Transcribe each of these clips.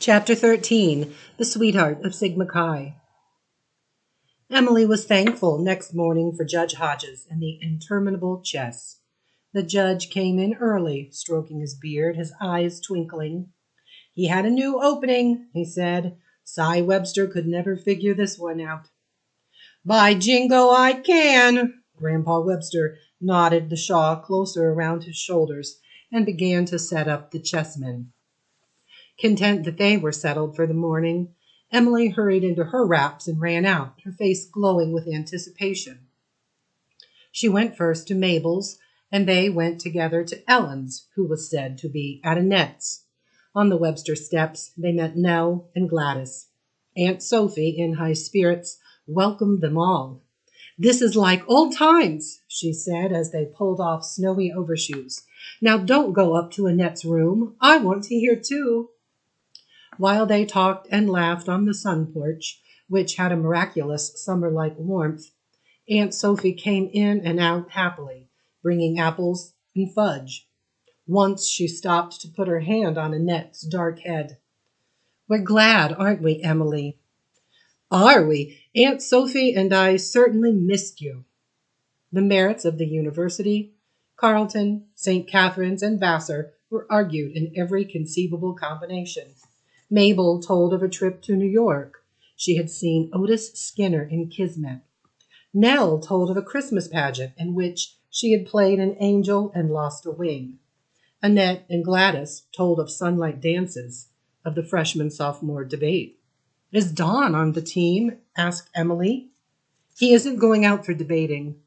Chapter 13. The Sweetheart of Sigma Chi. Emily was thankful next morning for Judge Hodges and the interminable chess. The judge came in early, stroking his beard, his eyes twinkling. He had a new opening, he said. Cy Webster could never figure this one out. By jingo, I can! Grandpa Webster nodded the shawl closer around his shoulders and began to set up the chessmen. Content that they were settled for the morning, Emily hurried into her wraps and ran out, her face glowing with anticipation. She went first to Mabel's, and they went together to Ellen's, who was said to be at Annette's. On the Webster steps, they met Nell and Gladys. Aunt Sophie, in high spirits, welcomed them all. "This is like old times," she said as they pulled off snowy overshoes. "Now don't go up to Annette's room. I want to hear too." While they talked and laughed on the sun porch, which had a miraculous summer-like warmth, Aunt Sophie came in and out happily, bringing apples and fudge. Once she stopped to put her hand on Annette's dark head. "We're glad, aren't we, Emily?" "Are we? Aunt Sophie and I certainly missed you." The merits of the university, Carleton, St. Catherine's, and Vassar were argued in every conceivable combination. Mabel told of a trip to New York. She had seen Otis Skinner in Kismet. Nell told of a Christmas pageant in which she had played an angel and lost a wing. Annette and Gladys told of sunlight dances, of the freshman-sophomore debate. "Is Don on the team?" asked Emily. "He isn't going out for debating."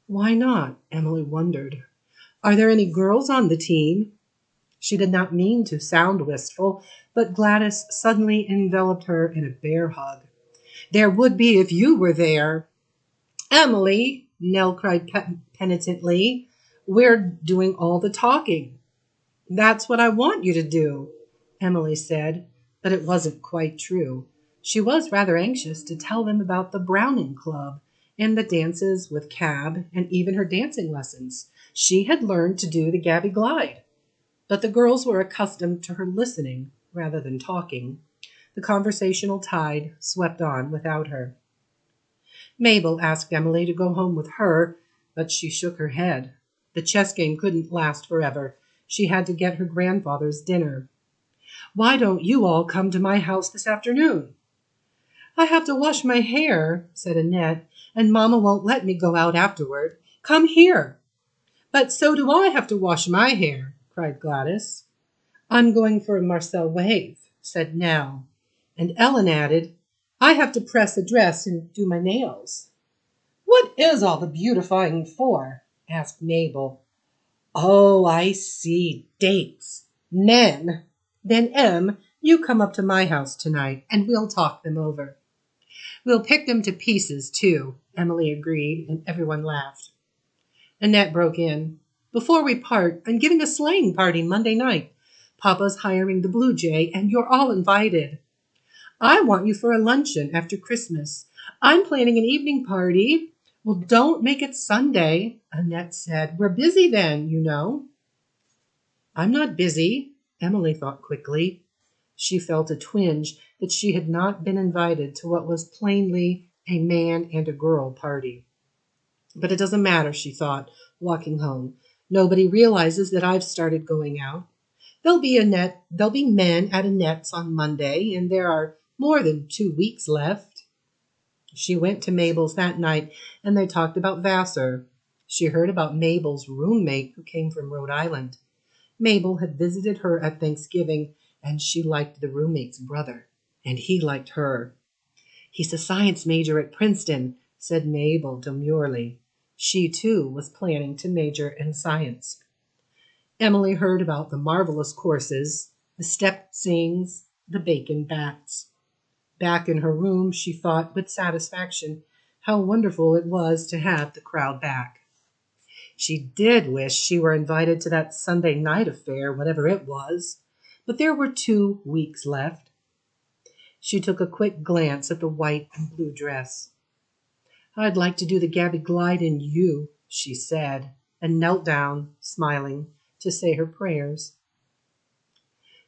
"Why not?" Emily wondered. "Are there any girls on the team?" She did not mean to sound wistful, but Gladys suddenly enveloped her in a bear hug. "There would be if you were there." "Emily," Nell cried penitently, "we're doing all the talking." "That's what I want you to do," Emily said, but it wasn't quite true. She was rather anxious to tell them about the Browning Club and the dances with Cab and even her dancing lessons. She had learned to do the Gabby Glide. But the girls were accustomed to her listening rather than talking. The conversational tide swept on without her. Mabel asked Emily to go home with her, but she shook her head. The chess game couldn't last forever. She had to get her grandfather's dinner. "Why don't you all come to my house this afternoon?" "I have to wash my hair," said Annette, "and Mama won't let me go out afterward. Come here." "But so do I have to wash my hair," cried Gladys. "I'm going for a Marcel wave," said Nell, and Ellen added, "I have to press a dress and do my nails." "What is all the beautifying for?" asked Mabel. "Oh, I see, dates. Men. Then, Em, you come up to my house tonight, and we'll talk them over." "We'll pick them to pieces, too," Emily agreed, and everyone laughed. Annette broke in. "Before we part, I'm giving a sleighing party Monday night. Papa's hiring the Blue Jay, and you're all invited." "I want you for a luncheon after Christmas. I'm planning an evening party." "Well, don't make it Sunday," Annette said. "We're busy then, you know." "I'm not busy," Emily thought quickly. She felt a twinge that she had not been invited to what was plainly a man and a girl party. "But it doesn't matter," she thought, walking home. "Nobody realizes that I've started going out. There'll be men at Annette's on Monday, and there are more than 2 weeks left." She went to Mabel's that night, and they talked about Vassar. She heard about Mabel's roommate who came from Rhode Island. Mabel had visited her at Thanksgiving, and she liked the roommate's brother, and he liked her. "He's a science major at Princeton," said Mabel demurely. She, too, was planning to major in science. Emily heard about the marvelous courses, the step sings, the bacon bats. Back in her room, she thought with satisfaction how wonderful it was to have the crowd back. She did wish she were invited to that Sunday night affair, whatever it was, but there were 2 weeks left. She took a quick glance at the white and blue dress. "I'd like to do the Gabby Glide in you," she said, and knelt down, smiling, to say her prayers.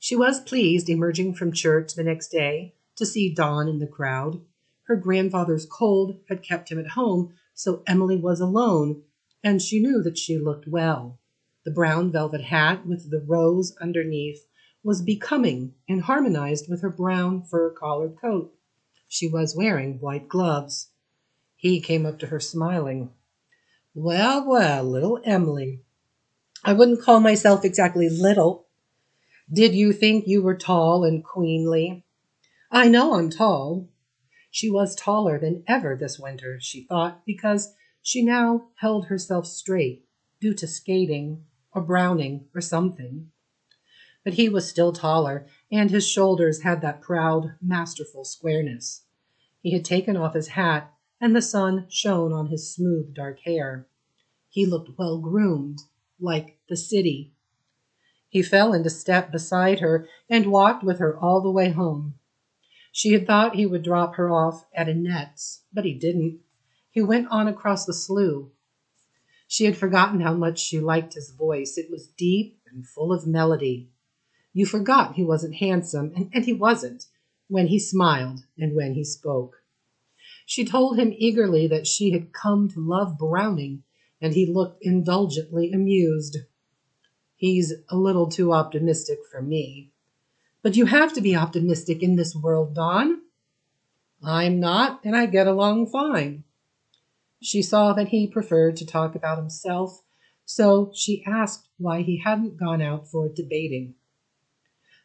She was pleased, emerging from church the next day, to see Dawn in the crowd. Her grandfather's cold had kept him at home, so Emily was alone, and she knew that she looked well. The brown velvet hat with the rose underneath was becoming and harmonized with her brown fur-collared coat. She was wearing white gloves. He came up to her smiling. "Well, well, little Emily. I wouldn't call myself exactly little. Did you think you were tall and queenly? I know I'm tall." She was taller than ever this winter, she thought, because she now held herself straight, due to skating, or Browning, or something. But he was still taller, and his shoulders had that proud, masterful squareness. He had taken off his hat, and the sun shone on his smooth, dark hair. He looked well-groomed, like the city. He fell into step beside her and walked with her all the way home. She had thought he would drop her off at Annette's, but he didn't. He went on across the slough. She had forgotten how much she liked his voice. It was deep and full of melody. You forgot he wasn't handsome, and he wasn't, when he smiled and when he spoke. She told him eagerly that she had come to love Browning, and he looked indulgently amused. "He's a little too optimistic for me." "But you have to be optimistic in this world, Dawn." "I'm not, and I get along fine." She saw that he preferred to talk about himself, so she asked why he hadn't gone out for debating.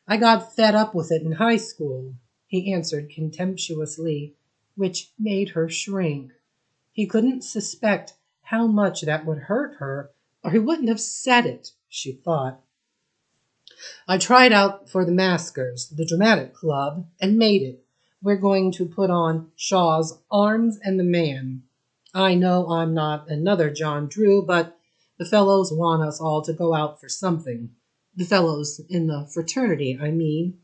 "I got fed up with it in high school," he answered contemptuously, which made her shrink. He couldn't suspect how much that would hurt her, or he wouldn't have said it, she thought. "I tried out for the Maskers, the dramatic club, and made it. We're going to put on Shaw's Arms and the Man. I know I'm not another John Drew, but the fellows want us all to go out for something. The fellows in the fraternity, I mean."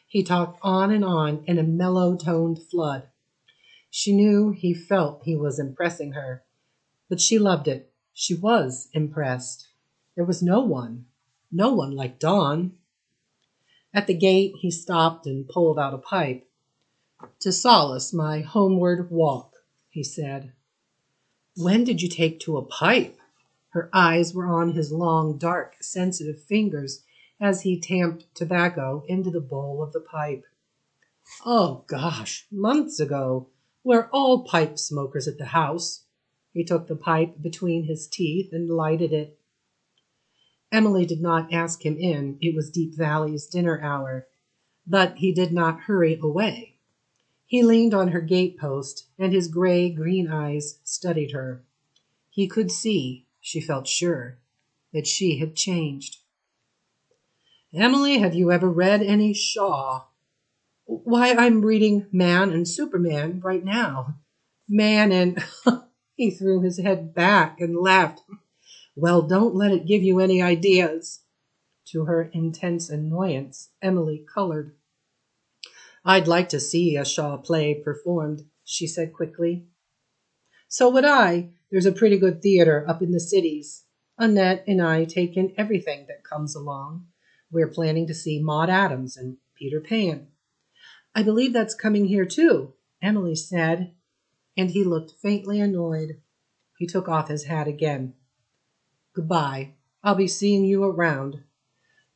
He talked on in a mellow-toned flood. She knew he felt he was impressing her, but she loved it. She was impressed. There was no one like Dawn. At the gate he stopped and pulled out a pipe. "To solace my homeward walk," he said. "When did you take to a pipe?" Her eyes were on his long, dark, sensitive fingers as he tamped tobacco into the bowl of the pipe. "Oh, gosh, months ago. We're all pipe smokers at the house." He took the pipe between his teeth and lighted it. Emily did not ask him in. It was Deep Valley's dinner hour. But he did not hurry away. He leaned on her gate-post, and his gray-green eyes studied her. He could see, she felt sure, that she had changed. "Emily, have you ever read any Shaw?" "Why, I'm reading Man and Superman right now." "Man and—" He threw his head back and laughed. "Well, don't let it give you any ideas." To her intense annoyance, Emily colored. "I'd like to see a Shaw play performed," she said quickly. "So would I. There's a pretty good theater up in the cities. Annette and I take in everything that comes along. We're planning to see Maude Adams and Peter Pan." "I believe that's coming here too," Emily said, and he looked faintly annoyed. He took off his hat again. "Goodbye. I'll be seeing you around."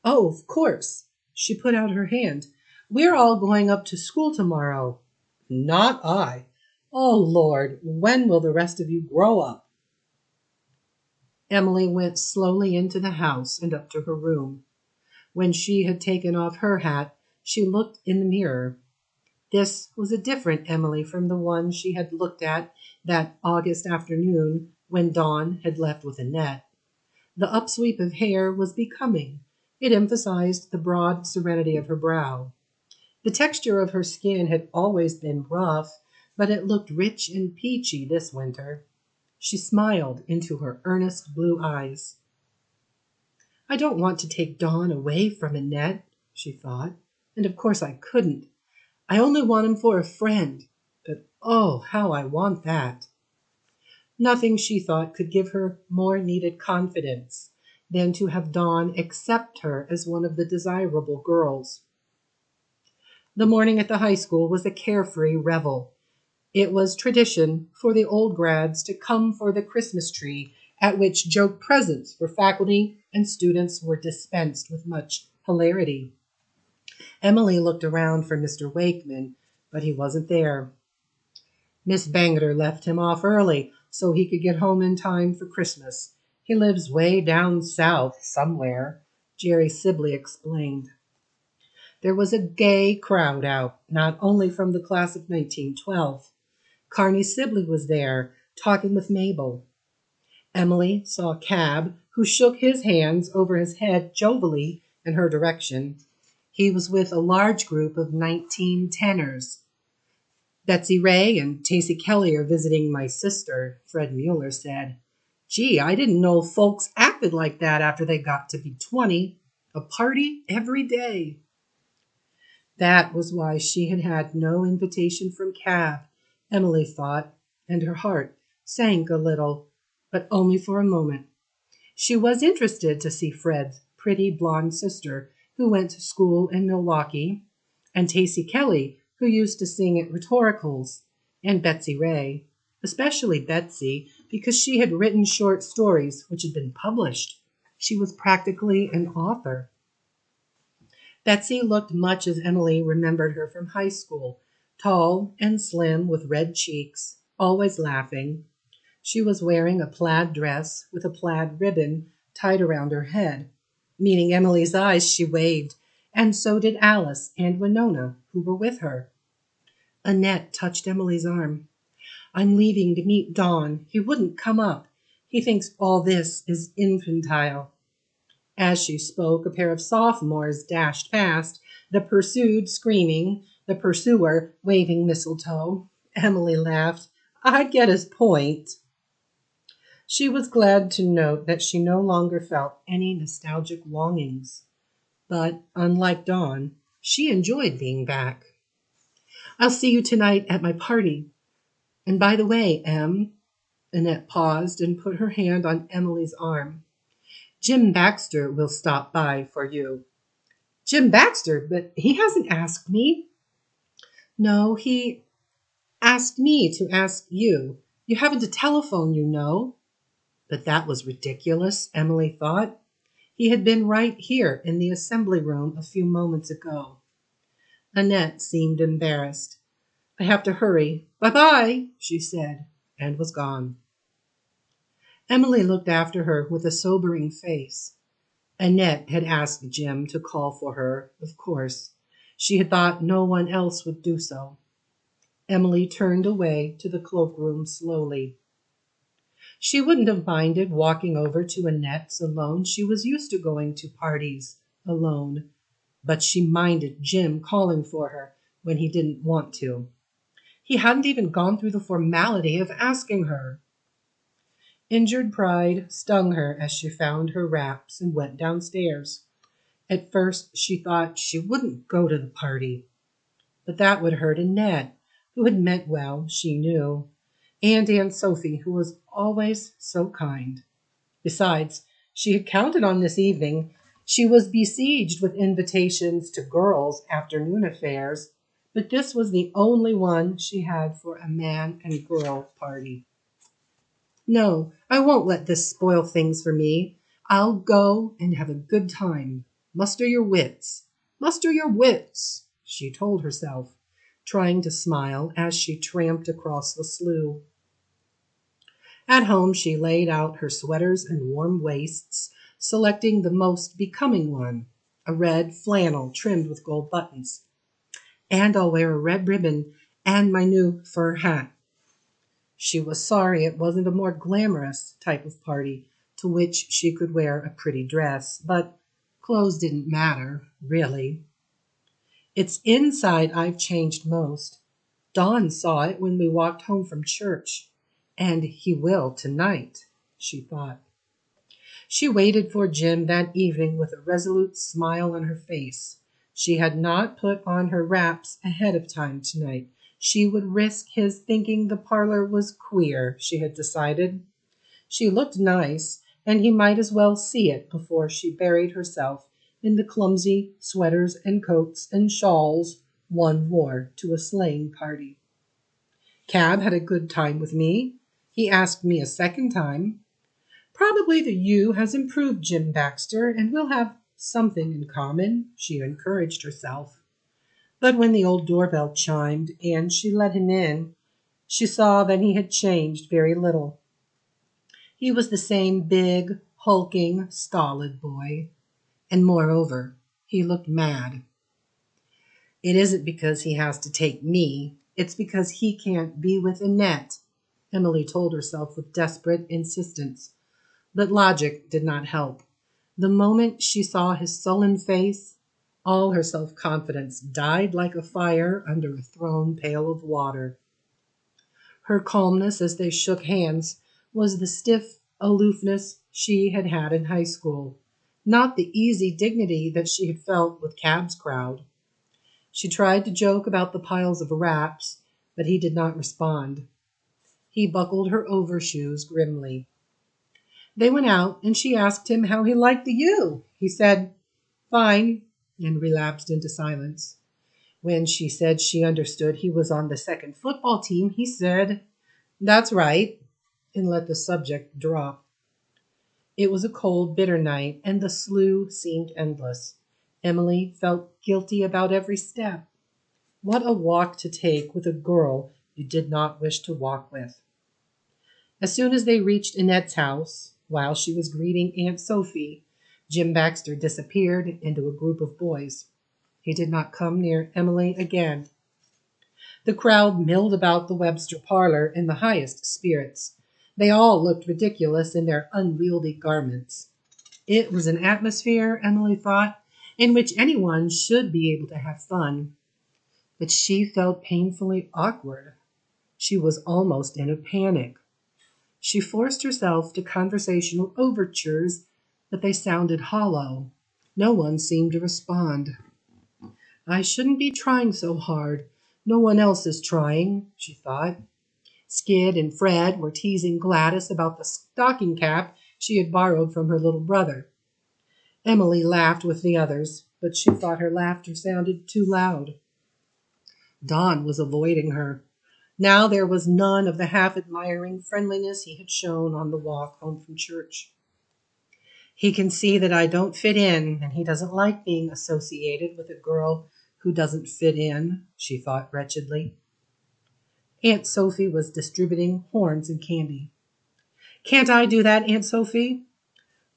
"Oh, of course." She put out her hand. "We're all going up to school tomorrow." "Not I. Oh, Lord, when will the rest of you grow up?" Emily went slowly into the house and up to her room. When she had taken off her hat, she looked in the mirror. This was a different Emily from the one she had looked at that August afternoon when Dawn had left with Annette. The upsweep of hair was becoming. It emphasized the broad serenity of her brow. The texture of her skin had always been rough, but it looked rich and peachy this winter. She smiled into her earnest blue eyes. "I don't want to take Dawn away from Annette," she thought, "and of course I couldn't. I only want him for a friend, but oh, how I want that." Nothing, she thought, could give her more needed confidence. than to have Dawn accept her as one of the desirable girls. The morning at the high school was a carefree revel. It was tradition for the old grads to come for the Christmas tree, at which joke presents for faculty and students were dispensed with much hilarity. Emily looked around for Mr. Wakeman, but he wasn't there. Miss Bangeter left him off early so he could get home in time for Christmas. He lives way down south somewhere, Jerry Sibley explained. There was a gay crowd out, not only from the class of 1912. Carney Sibley was there, talking with Mabel. Emily saw a cab who shook his hands over his head jovially in her direction. He was with a large group of 1910ers. Betsy Ray and Tacy Kelly are visiting my sister, Fred Mueller said. Gee, I didn't know folks acted like that after they got to be 20. A party every day. That was why she had had no invitation from Cab, Emily thought, and her heart sank a little, but only for a moment. She was interested to see Fred's pretty blonde sister, who went to school in Milwaukee, and Tacy Kelly, who used to sing at rhetoricals, and Betsy Ray, especially Betsy, because she had written short stories which had been published. She was practically an author. Betsy looked much as Emily remembered her from high school, tall and slim with red cheeks, always laughing. She was wearing a plaid dress with a plaid ribbon tied around her head. Meeting Emily's eyes, she waved, and so did Alice and Winona, who were with her. Annette touched Emily's arm. I'm leaving to meet Don. He wouldn't come up. He thinks all this is infantile. As she spoke, a pair of sophomores dashed past, the pursued screaming, the pursuer waving mistletoe. Emily laughed. I get his point. She was glad to note that she no longer felt any nostalgic longings. But, unlike Dawn, she enjoyed being back. I'll see you tonight at my party. And by the way, Em, Annette paused and put her hand on Emily's arm. Jim Baxter will stop by for you. Jim Baxter? But he hasn't asked me. No, he asked me to ask you. You haven't a telephone, you know. But that was ridiculous, Emily thought. He had been right here in the assembly room a few moments ago. Annette seemed embarrassed. I have to hurry. Bye-bye, she said, and was gone. Emily looked after her with a sobering face. Annette had asked Jim to call for her, of course. She had thought no one else would do so. Emily turned away to the cloakroom slowly. She wouldn't have minded walking over to Annette's alone. She was used to going to parties alone. But she minded Jim calling for her when he didn't want to. He hadn't even gone through the formality of asking her. Injured pride stung her as she found her wraps and went downstairs. At first she thought she wouldn't go to the party. But that would hurt Annette, who had meant well, she knew, and Aunt Sophie, who was always so kind. Besides, she had counted on this evening. She was besieged with invitations to girls' afternoon affairs, but this was the only one she had for a man and girl party. No, I won't let this spoil things for me. I'll go and have a good time. Muster your wits. Muster your wits, she told herself, trying to smile as she tramped across the slough. At home, she laid out her sweaters and warm waists, selecting the most becoming one, a red flannel trimmed with gold buttons. And I'll wear a red ribbon and my new fur hat. She was sorry it wasn't a more glamorous type of party to which she could wear a pretty dress, but clothes didn't matter, really. It's inside I've changed most. Don saw it when we walked home from church, and he will tonight, she thought. She waited for Jim that evening with a resolute smile on her face. She had not put on her wraps ahead of time tonight. She would risk his thinking the parlor was queer, she had decided. She looked nice, and he might as well see it before she buried herself in the clumsy sweaters and coats and shawls one wore to a sleighing party. Cab had a good time with me. He asked me a second time. Probably the U has improved Jim Baxter, and we'll have something in common, she encouraged herself. But when the old doorbell chimed and she let him in, she saw that he had changed very little. He was the same big, hulking, stolid boy, and moreover, he looked mad. It isn't because he has to take me, it's because he can't be with Annette, Emily told herself with desperate insistence. But logic did not help. The moment she saw his sullen face, all her self-confidence died like a fire under a thrown pail of water. Her calmness as they shook hands was the stiff aloofness she had had in high school, not the easy dignity that she had felt with Cab's crowd. She tried to joke about the piles of wraps, but he did not respond. He buckled her overshoes grimly. They went out, and she asked him how he liked the U. He said, "Fine," and relapsed into silence. When she said she understood he was on the second football team, he said, "That's right," and let the subject drop. It was a cold, bitter night, and the slough seemed endless. Emily felt guilty about every step. What a walk to take with a girl you did not wish to walk with. As soon as they reached Annette's house, while she was greeting Aunt Sophie, Jim Baxter disappeared into a group of boys. He did not come near Emily again. The crowd milled about the Webster parlor in the highest spirits. They all looked ridiculous in their unwieldy garments. It was an atmosphere, Emily thought, in which anyone should be able to have fun. But she felt painfully awkward. She was almost in a panic. She forced herself to conversational overtures, but they sounded hollow. No one seemed to respond. I shouldn't be trying so hard. No one else is trying, she thought. Skid and Fred were teasing Gladys about the stocking cap she had borrowed from her little brother. Emily laughed with the others, but she thought her laughter sounded too loud. Don was avoiding her. Now there was none of the half-admiring friendliness he had shown on the walk home from church. He can see that I don't fit in, and he doesn't like being associated with a girl who doesn't fit in, she thought wretchedly. Aunt Sophie was distributing horns and candy. Can't I do that, Aunt Sophie?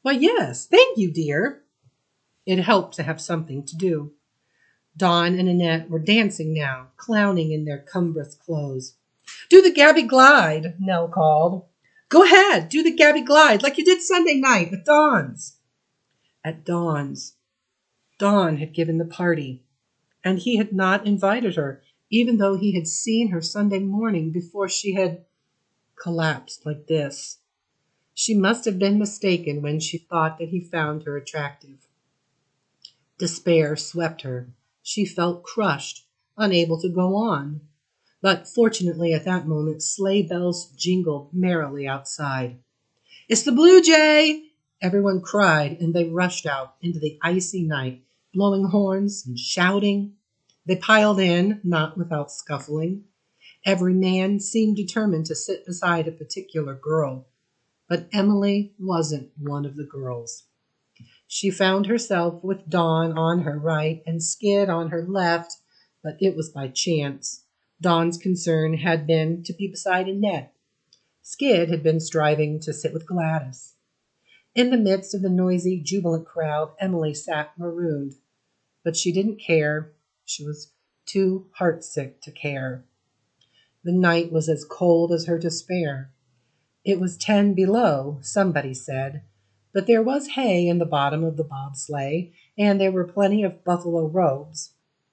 Why, yes, thank you, dear. It helped to have something to do. Dawn and Annette were dancing now, clowning in their cumbrous clothes. Do the Gabby Glide, Nell called. Go ahead, do the Gabby Glide like you did Sunday night at Dawn's. At Dawn's. Dawn had given the party, and he had not invited her, even though he had seen her Sunday morning before she had collapsed like this. She must have been mistaken when she thought that he found her attractive. Despair swept her. She felt crushed, unable to go on. But fortunately at that moment sleigh bells jingled merrily outside. It's the Blue Jay! Everyone cried, and they rushed out into the icy night, blowing horns and shouting. They piled in, not without scuffling. Every man seemed determined to sit beside a particular girl, but Emily wasn't one of the girls. She found herself with Dawn on her right and Skid on her left, but it was by chance. Dawn's concern had been to be beside Annette. Skid had been striving to sit with Gladys. In the midst of the noisy, jubilant crowd, Emily sat marooned. But she didn't care. She was too heartsick to care. The night was as cold as her despair. It was 10 below, somebody said, but there was hay in the bottom of the bobsleigh, and there were plenty of buffalo robes.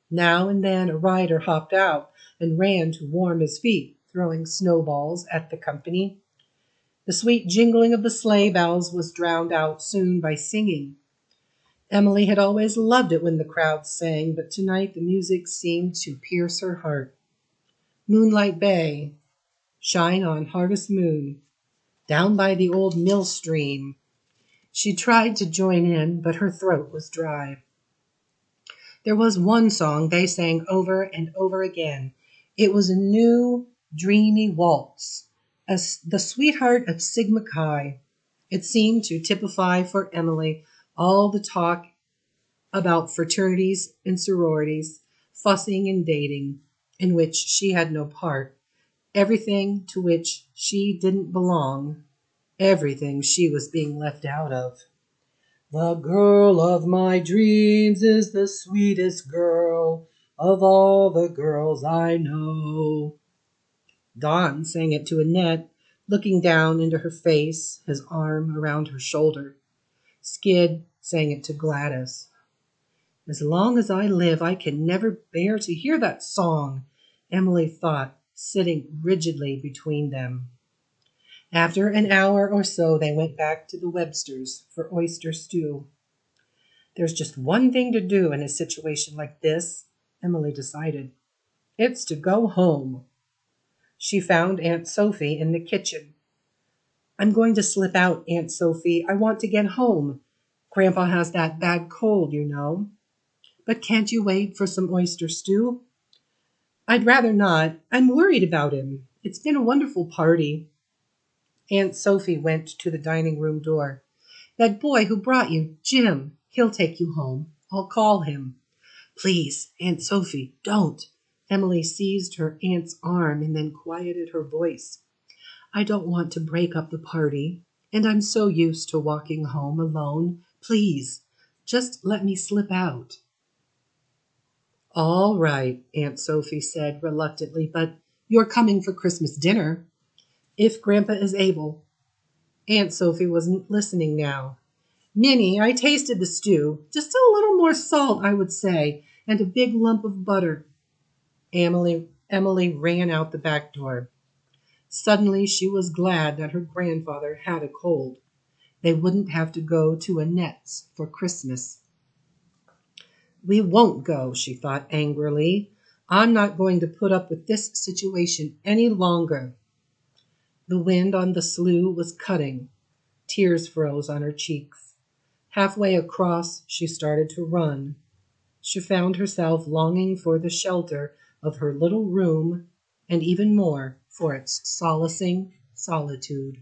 Now and then a rider hopped out and ran to warm his feet, throwing snowballs at the company. The sweet jingling of the sleigh bells was drowned out soon by singing. Emily had always loved it when the crowd sang, but tonight the music seemed to pierce her heart. Moonlight Bay, shine on harvest moon, down by the old mill stream, She tried to join in, but her throat was dry. There was one song they sang over and over again. It was a new, dreamy waltz, the sweetheart of Sigma Chi. It seemed to typify for Emily all the talk about fraternities and sororities, fussing and dating, in which she had no part, everything to which she didn't belong, everything she was being left out of. The girl of my dreams is the sweetest girl of all the girls I know. Don sang it to Annette, looking down into her face, his arm around her shoulder. Skid sang it to Gladys. As long as I live, I can never bear to hear that song, Emily thought, sitting rigidly between them. After an hour or so, they went back to the Websters for oyster stew. There's just one thing to do in a situation like this, Emily decided. It's to go home. She found Aunt Sophie in the kitchen. I'm going to slip out, Aunt Sophie. I want to get home. Grandpa has that bad cold, you know. But can't you wait for some oyster stew? I'd rather not. I'm worried about him. It's been a wonderful party. Aunt Sophie went to the dining room door. That boy who brought you, Jim, he'll take you home. I'll call him. Please, Aunt Sophie, don't. Emily seized her aunt's arm and then quieted her voice. I don't want to break up the party, and I'm so used to walking home alone. Please, just let me slip out. All right, Aunt Sophie said reluctantly, but you're coming for Christmas dinner. If Grandpa is able. Aunt Sophie wasn't listening now. Minnie, I tasted the stew. Just a little more salt, I would say, and a big lump of butter. Emily ran out the back door. Suddenly she was glad that her grandfather had a cold. They wouldn't have to go to Annette's for Christmas. We won't go, she thought angrily. I'm not going to put up with this situation any longer. The wind on the slough was cutting. Tears froze on her cheeks. Halfway across, she started to run. She found herself longing for the shelter of her little room, and even more for its solacing solitude.